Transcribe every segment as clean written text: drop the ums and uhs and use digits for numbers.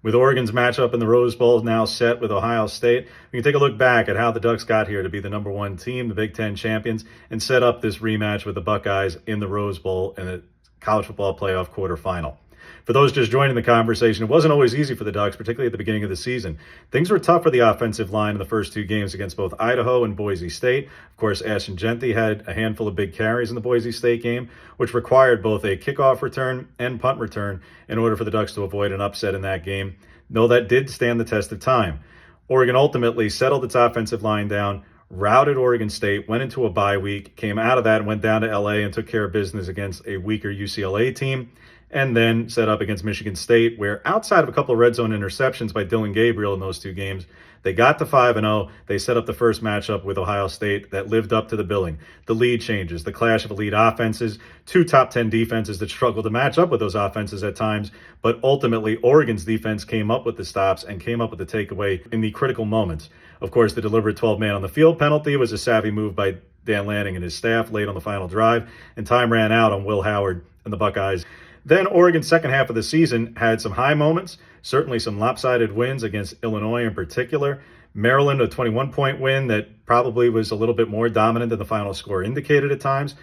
With Oregon's matchup in the Rose Bowl now set with Ohio State, we can take a look back at how the Ducks got here to be the number one team, the Big Ten champions, and set up this rematch with the Buckeyes in the Rose Bowl in the college football playoff quarterfinal. For those just joining the conversation, it wasn't always easy for the Ducks, particularly at the beginning of the season. Things were tough for the offensive line in the first two games against both Idaho and Boise State. Of course, Ashton Jeanty had a handful of big carries in the Boise State game, which required both a kickoff return and punt return in order for the Ducks to avoid an upset in that game. Though that did stand the test of time. Oregon ultimately settled its offensive line down, routed Oregon State, went into a bye week, came out of that and went down to LA and took care of business against a weaker UCLA team, and then set up against Michigan State, where outside of a couple of red zone interceptions by Dylan Gabriel in those two games, they got to 5-0. They set up the first matchup with Ohio State that lived up to the billing. The lead changes, the clash of elite offenses, two top 10 defenses that struggled to match up with those offenses at times, but ultimately Oregon's defense came up with the stops and came up with the takeaway in the critical moments. Of course, the deliberate 12-man on the field penalty was a savvy move by Dan Lanning and his staff late on the final drive, and time ran out on Will Howard and the Buckeyes. Then Oregon's second half of the season had some high moments, certainly some lopsided wins against Illinois in particular. Maryland, a 21-point win that probably was a little bit more dominant than the final score indicated at times.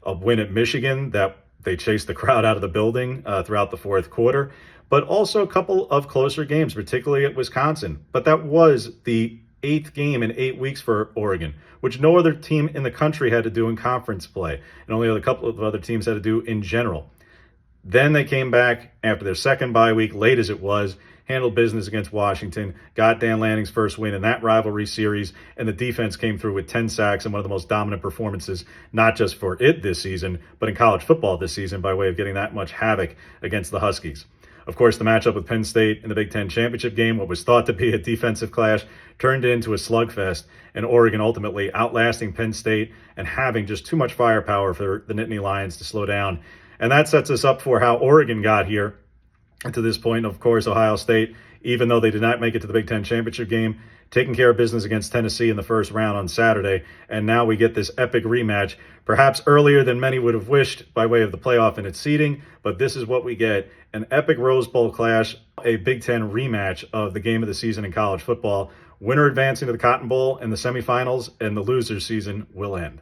A win at Michigan that they chased the crowd out of the building throughout the fourth quarter. But also a couple of closer games, particularly at Wisconsin. But that was the eighth game in 8 weeks for Oregon, which no other team in the country had to do in conference play, and only a couple of other teams had to do in general. Then they came back after their second bye week, late as it was, handled business against Washington, got Dan Lanning's first win in that rivalry series, and the defense came through with 10 sacks and one of the most dominant performances, not just for it this season, but in college football this season by way of getting that much havoc against the Huskies. Of course, the matchup with Penn State in the Big Ten championship game, what was thought to be a defensive clash, turned into a slugfest, and Oregon ultimately outlasting Penn State and having just too much firepower for the Nittany Lions to slow down. And that sets us up for how Oregon got here. And to this point, of course, Ohio State, even though they did not make it to the Big Ten championship game, taking care of business against Tennessee in the first round on Saturday. And now we get this epic rematch, perhaps earlier than many would have wished by way of the playoff and its seeding. But this is what we get, an epic Rose Bowl clash, a Big Ten rematch of the game of the season in college football. Winner advancing to the Cotton Bowl in the semifinals, and the loser's season will end.